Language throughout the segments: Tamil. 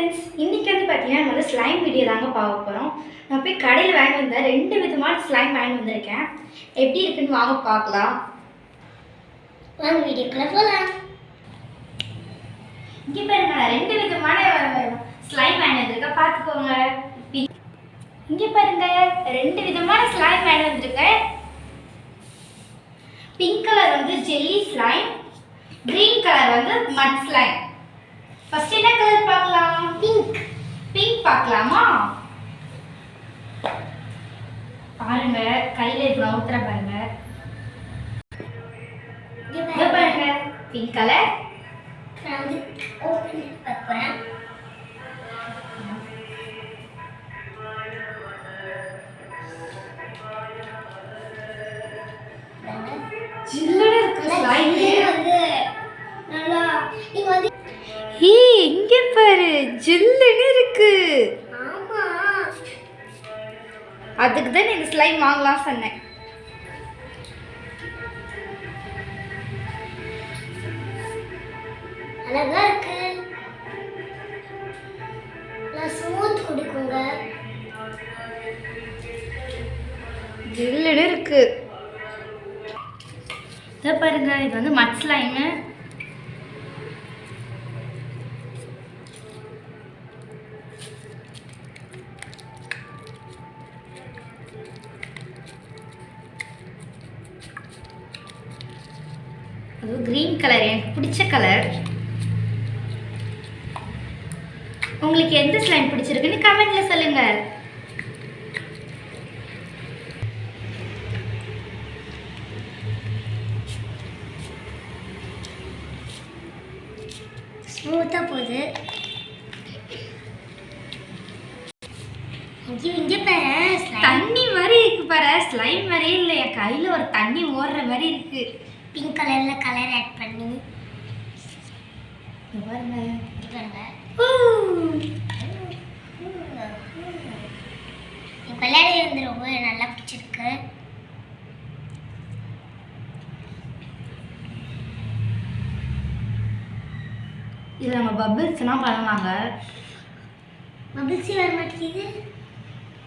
ஃப்ரெண்ட்ஸ், இன்னைக்கு வந்து பார்த்தீங்கன்னா நம்ம வந்து ஸ்லைம் வீடியோ தாங்க பார்க்க போகிறோம். நான் போய் கடையில் வாங்கி வந்தேன். 2 விதமான ஸ்லைம் வாங்கி வந்திருக்கேன். எப்படி இருக்குன்னு வாங்க பார்க்கலாம். வாங்க வீடியோக்குள்ள போகலாம். இங்கே பாருங்க, நான் 2 விதமான ஸ்லைம் வாங்கி வந்திருக்கேன், பார்த்துக்கோங்க. இங்கே பாருங்க, 2 விதமான ஸ்லைம் வாங்கி வந்திருக்கேன். பிங்க் கலர் வந்து ஜெல்லி ஸ்லைம், கிரீன் கலர் வந்து மட் ஸ்லைம். ஃபர்ஸ்ட் என்ன கலர் பார்க்கலாம்? பிங்க் பார்க்கலாமா? பாருங்க, கையில இப்ப ஊத்துற பாருங்க. இங்க பாருங்க, பிங்க் கலர். நான் வந்து ஓபன் பண்ணி பார்க்கறேன். ஜில்லுன்னு இருக்கு ஸ்லைம் வந்து நல்லா நீங்க வந்து இங்க பாரு, ஜில்லுன்னு இருக்கு. ஆமா, அதுக்கு தான் இந்த ஸ்லைம் வாங்கலாம் சொன்னேன். அழகா இருக்கு. நான் ஸ்மூத் கொடுக்குங்க. ஜில்லுன்னு இருக்கு. இத பாருங்க, இது வந்து மட் ஸ்லைம். அது கிரீன் கலர், எனக்கு பிடிச்ச கலர். உங்களுக்கு எந்த ஸ்லைம் பிடிச்சிருக்குன்னு கமெண்ட்ல சொல்லுங்க. ஸ்மூத்தா போகுது. இங்க பாரு, தண்ணி மாதிரி இருக்கு பாரு, ஸ்லைம் மாதிரி இல்ல, என் கையில ஒரு தண்ணி ஓடுற மாதிரி இருக்கு. பிங்க் கலர்ல கலர் ஆட் பண்ணி இங்க பாருங்க. என் விளையாடி வந்து ரொம்ப நல்லா பிடிச்சிருக்கு. இதுல நம்ம பபிள்ஸ்லாம் பண்ணலாங்க. பபிள்ஸே வர மாட்டேங்குது.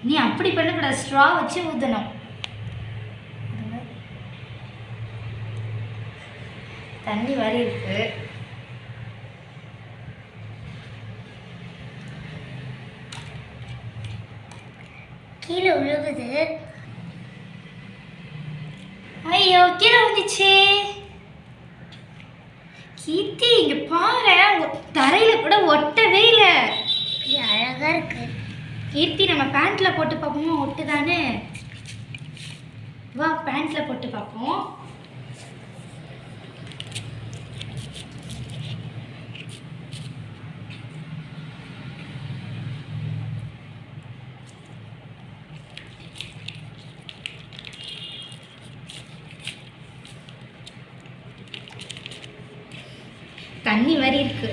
நீ அப்படி பண்ணக்கூடாது, ஸ்ட்ரா வச்சு ஊத்தணும். தண்ணி மாதிரி இருக்கு. கீழே விழுகுது. ஐயோ, கீழே வந்துச்சு. கீர்த்தி, இங்க பாரு, தரையில கூட ஒட்டவே இல்லை. அழகா இருக்கு. கீர்த்தி, நம்ம பேண்ட்ல போட்டு பார்ப்போம், ஒட்டுதானே? வா, பேண்ட்ல போட்டு பார்ப்போம். தண்ணி மாதிரி இருக்கு.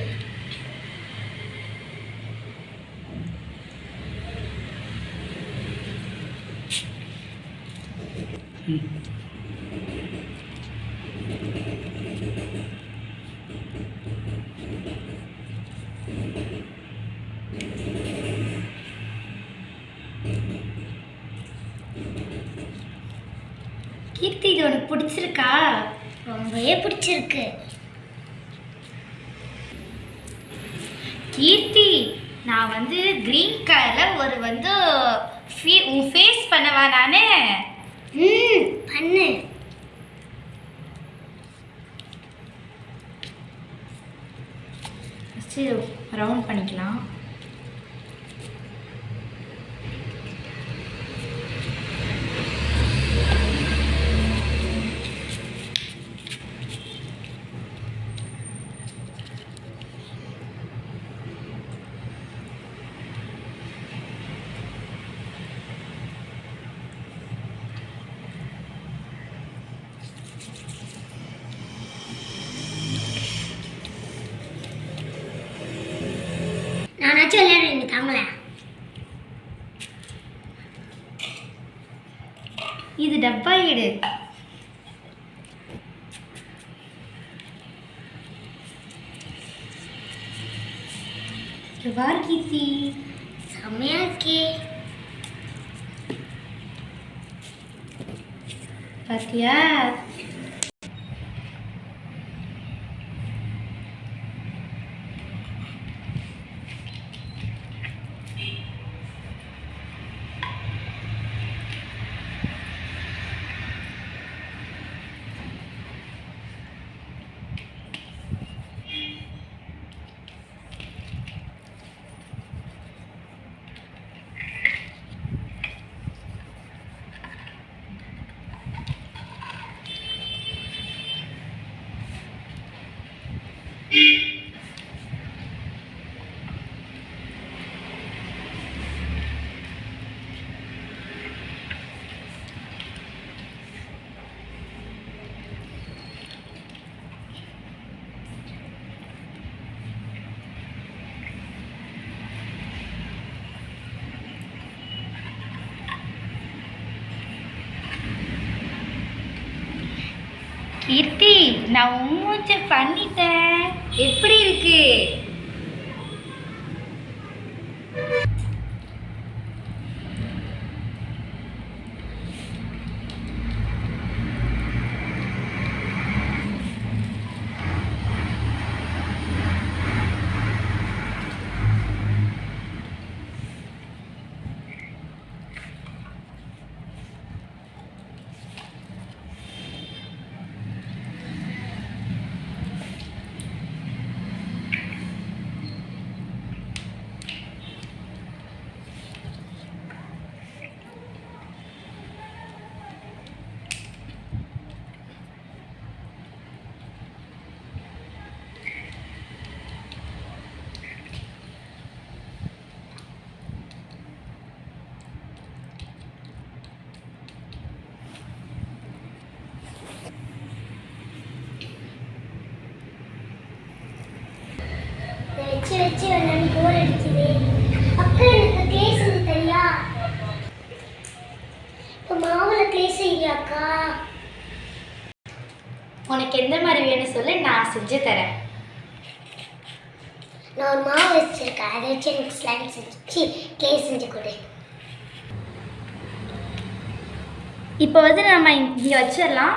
கீர்த்தி, இது உனக்கு பிடிச்சிருக்கா? ரொம்பவே பிடிச்சிருக்கு. கீர்த்தி, நான் வந்து கிரீன் கலர்ல ஒரு வந்து உன் ஃபேஸ் பண்ணவா நானு? பண்ணு. சரி, ரவுண்ட் பண்ணிக்கலாம். நானாச்சும் விளையாடுறேன், தாங்கள. இது டப்பா எடு. பார் கீர்த்தி, செம்மையா இருக்கே. பாத்தியா? கீர்த்தி, நான் மூச்சை பண்ணிட்டேன். எப்படி இருக்கு? வச்சு வச்சு விளையாண்டு போர் அடிச்சுது. அக்கா எனக்கு க்ளே செஞ்சு தரியா? இப்போ மாவுல க்ளே செய்யாக்கா? உனக்கு எந்த மாதிரி வேணும் சொல்லு, நான் செஞ்சு தரேன். நான் ஒரு மாவு வச்சிருக்கேன், அதை வச்சு எனக்கு ஸ்லைம் செஞ்சு க்ளே செஞ்சு கொடு. இப்போ வந்து நம்ம இங்கே வச்சிடலாம்.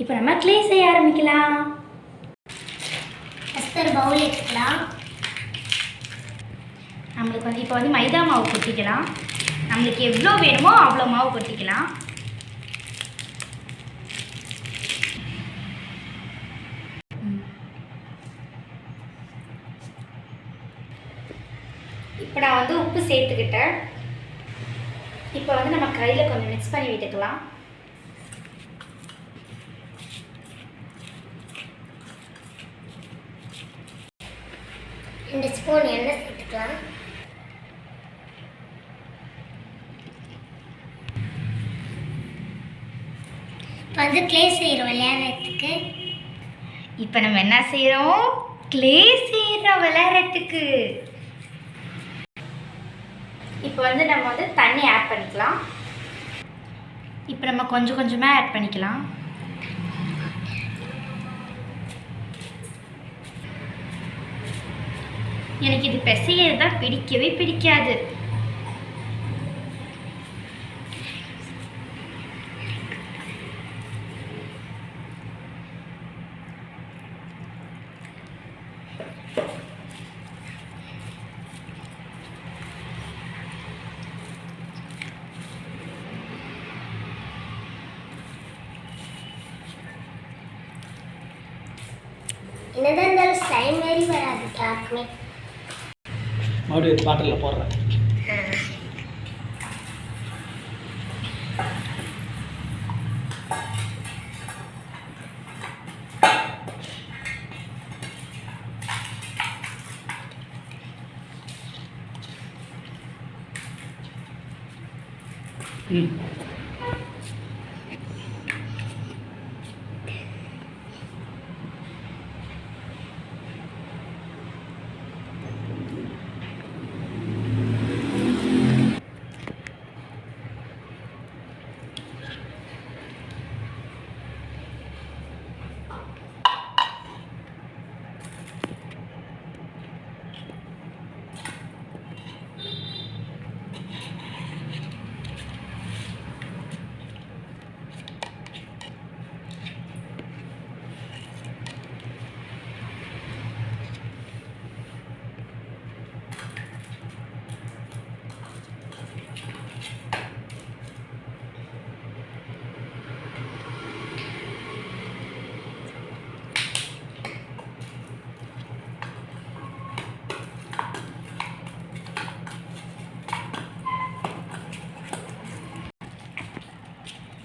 இப்போ நம்ம க்ளே செய்ய ஆரம்பிக்கலாம். ஃபஸ்ட் ஒரு பவுல் எடுத்துக்கலாம். நம்மளுக்கு வந்து இப்போ வந்து மைதா மாவு கொட்டிக்கலாம். நம்மளுக்கு எவ்வளோ வேணுமோ அவ்வளோ மாவு கொட்டிக்கலாம். இப்போ நான் வந்து உப்பு சேர்த்துக்கிட்டேன். இப்போ வந்து நம்ம கையில் கொஞ்சம் மிக்ஸ் பண்ணி விட்டுக்கலாம். ரெண்டு ஸ்பூன் எண்ணெய் சேர்த்துக்கலாம். இப்போ வந்து க்ளே செய்கிறோம் விளையாடுறதுக்கு. இப்போ நம்ம என்ன செய்கிறோம்? க்ளே செய்கிறோம் விளையாடுறதுக்கு. இப்போ வந்து நம்ம வந்து தண்ணி ஆட் பண்ணிக்கலாம். இப்போ நம்ம கொஞ்சம் கொஞ்சமாக ஆட் பண்ணிக்கலாம். எனக்கு இது பிசையறது தான் பிடிக்கவே பிடிக்காது. என்னதான் இருந்தாலும் ஸ்லைம் மாதிரி வராது யாருக்குமே. மறுபடியும் பாட்டில் போடுறேன்.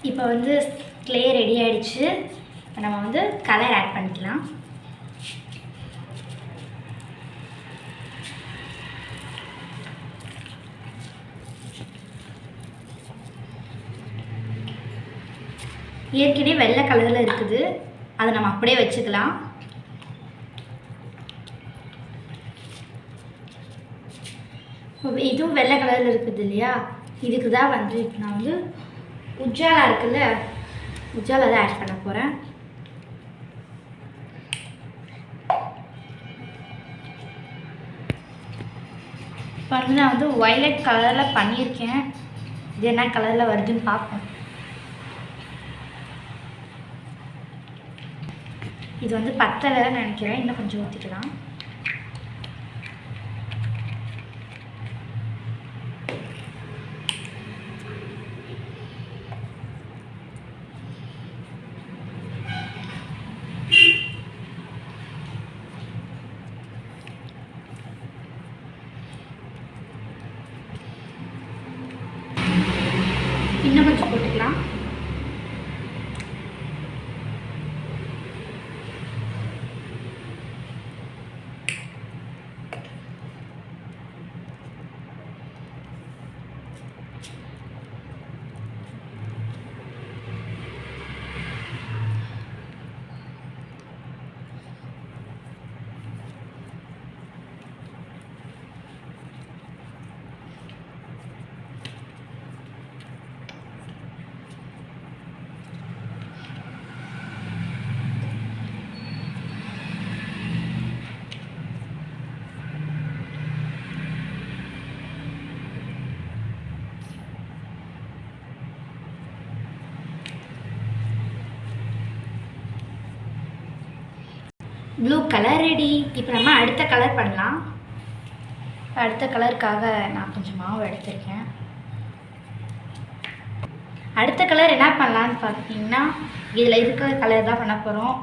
இப்போ வந்து க்ளே ரெடி ஆகிடுச்சு. இப்போ நம்ம வந்து கலர் ஆட் பண்ணிக்கலாம். ஏற்கனவே வெள்ளை கலரில் இருக்குது, அதை நம்ம அப்படியே வச்சுக்கலாம். இதுவும் வெள்ளை கலரில் இருக்குது இல்லையா, இதுக்கு தான் வந்து இப்போ நான் வந்து உஜாலா இருக்குல்ல, உஜாலா தான் ஆட் பண்ண போகிறேன். இப்போ வந்து நான் வந்து வயலட் கலரில் பண்ணியிருக்கேன். இது என்ன கலரில் வருதுன்னு பார்ப்போம். இது வந்து பத்தலைன்னு நினைக்கிறேன், இன்னும் கொஞ்சம் ஊற்றிக்கலாம். இன்னும் கொஞ்சம் போட்டுக்கலாம். Blue colour ready. இப்போ நம்ம அடுத்த கலர் பண்ணலாம். அடுத்த கலருக்காக நான் கொஞ்சம் மாவு எடுத்திருக்கேன். அடுத்த கலர் என்ன பண்ணலான்னு பார்த்தீங்கன்னா, இதில் இருக்கிற கலர் தான் பண்ண போகிறோம்.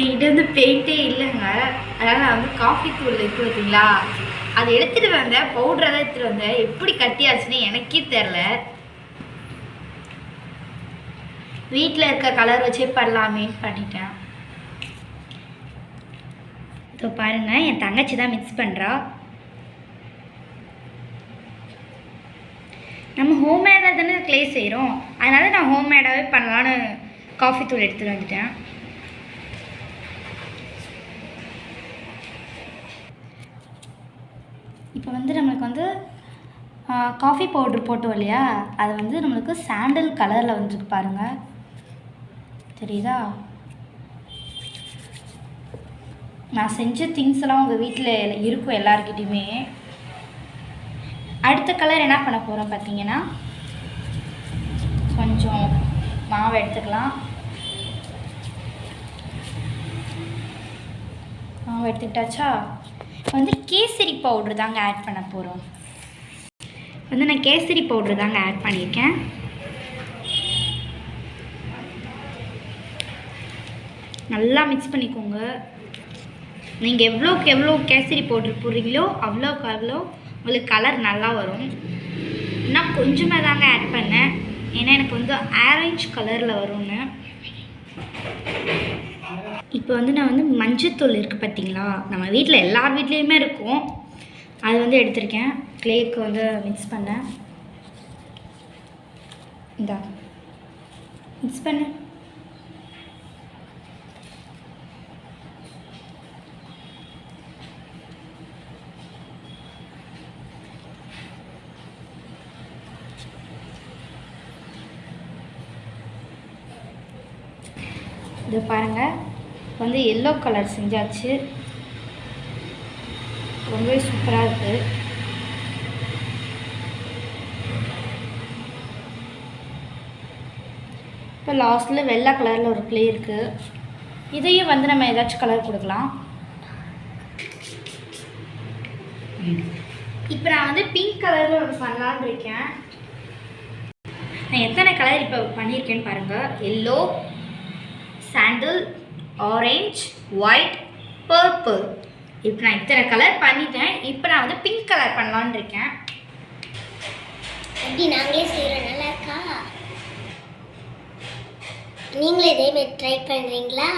என்கிட்ட வந்து பெயிண்டே இல்லைங்க, அதனால் நான் வந்து காஃபி தூள் இருக்குது பார்த்தீங்களா, அதை எடுத்துகிட்டு வந்தேன். பவுடரை தான் எடுத்துகிட்டு வந்தேன். எப்படி கட்டியாச்சுன்னு எனக்கே தெரில. வீட்டில் இருக்க கலர் வச்சே பண்ணலாமேன்னு பண்ணிட்டேன். இப்போ பாருங்கள், என் தங்கச்சி தான் மிக்ஸ் பண்ணுறா. நம்ம ஹோம்மேடாக தானே க்ளே செய்கிறோம், அதனால் நான் ஹோம்மேடாகவே பண்ணலான்னு காஃபி தூள் எடுத்துகிட்டு வந்துட்டேன். இப்போ வந்து நம்மளுக்கு வந்து காஃபி பவுட்ரு போட்டோம் இல்லையா, அது வந்து நம்மளுக்கு சாண்டல் கலரில் வந்துருக்கு பாருங்கள், தெரியுதா? நான் செஞ்ச திங்ஸ் எல்லாம் உங்கள் வீட்டில் இருக்கும் எல்லாருக்கிட்டையுமே. அடுத்த கலர் என்ன பண்ண போகிறோம் பார்த்தீங்கன்னா, கொஞ்சம் மாவு எடுத்துக்கலாம். மாவு எடுத்துக்கிட்டாச்சா, வந்து கேசரி பவுட்ரு தாங்க ஆட் பண்ண போகிறோம். வந்து நான் கேசரி பவுட்ரு தாங்க ஆட் பண்ணியிருக்கேன். நல்லா மிக்ஸ் பண்ணிக்கோங்க. நீங்கள் எவ்வளோக்கு எவ்வளோ கேசரி பவுட்ரு போடுறீங்களோ அவ்வளோக்கு அவ்வளோ உங்களுக்கு கலர் நல்லா வரும். நான் கொஞ்சமாக தாங்க ஆட் பண்ணேன், ஏன்னா எனக்கு வந்து ஆரஞ்சு கலரில் வரும்னு. இப்போ வந்து நான் வந்து மஞ்சத்தூள் இருக்குது பார்த்தீங்களா, நம்ம வீட்டில் எல்லார் வீட்லேயுமே இருக்கும், அது வந்து எடுத்திருக்கேன். க்ளேக்கு வந்து மிக்ஸ் பண்ணேன். இந்தா மிக்ஸ் பண்ணேன். இது பாருங்கள், வந்து எல்லோ கலர் செஞ்சாச்சு, ரொம்பவே சூப்பராக இருக்குது. இப்போ லாஸ்ட்டில் வெள்ளை கலரில் ஒரு க்ளே இருக்குது, இதையும் வந்து நம்ம ஏதாச்சும் கலர் கொடுக்கலாம். இப்போ நான் வந்து பிங்க் கலரில் ஒரு பண்ணலான்னு இருக்கேன். நான் எத்தனை கலர் இப்போ பண்ணியிருக்கேன்னு பாருங்கள். எல்லோ, சாண்டில், ஆரஞ்ச், ஒயிட், பர்பிள், இப்போ நான் இத்தனை கலர் பண்ணிட்டேன். இப்போ நான் வந்து பிங்க் கலர் பண்ணலான்னு இருக்கேன். எப்படி நாங்களே செய்கிறோம், நல்லா இருக்கா? நீங்களே இதே மாதிரி ட்ரை பண்ணுறீங்களா?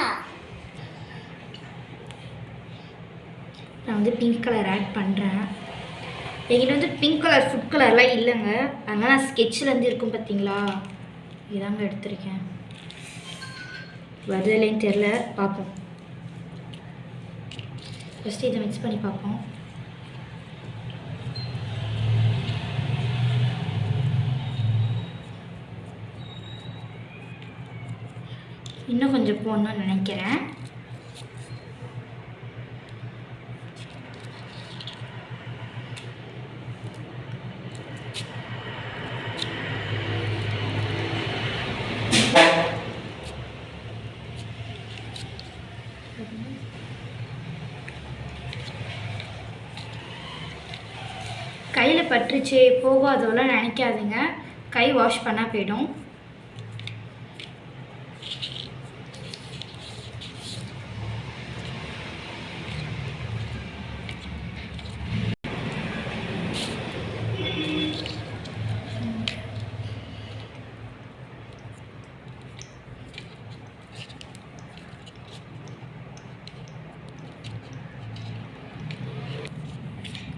நான் வந்து பிங்க் கலர் ஆட் பண்ணுறேன். என்கிட்ட வந்து பிங்க் கலர் ஃபுட் கலர்லாம் இல்லைங்க. அதனால் நான் ஸ்கெட்சிலேருந்து இருக்கும் பார்த்தீங்களா, இதாங்க எடுத்திருக்கேன். வருது இல்லைன்னு தெரில, பார்ப்போம். ஃபஸ்ட்டு இதை மிக்ஸ் பண்ணி பார்ப்போம். இன்னும் கொஞ்சம் போடணும்னு நினைக்கிறேன். கையில் பட்டுருச்சு போகாதோலாம் நினைக்காதுங்க. கை வாஷ் பண்ணால் போயிடும்.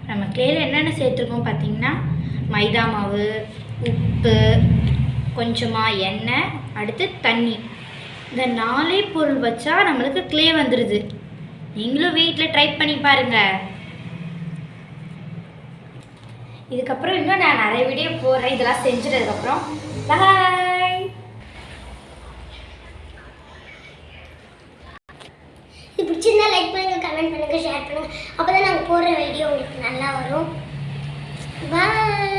நம்ம க்ளேயில் என்னென்ன சேர்த்துருக்கோம் பார்த்தீங்கன்னா, மைதா மாவு, உப்பு, கொஞ்சமாக எண்ணெய், அடுத்து தண்ணி. இந்த 4 பொருள் வச்சா நம்மளுக்கு க்ளே வந்துடுது. நீங்களும் வீட்டில் ட்ரை பண்ணி பாருங்கள். இதுக்கப்புறம் இன்னும் நான் நிறைய வீடியோ போடுறேன் இதெல்லாம் செஞ்சதுக்கப்புறம். பாய். இது பிடிச்சிருந்தா லைக் பண்ணுங்க, கமெண்ட் பண்ணுங்க, ஷேர் பண்ணுங்க. அப்பதான் நாங்கள் போடுற வீடியோ உங்களுக்கு நல்லா வரும். பாய்.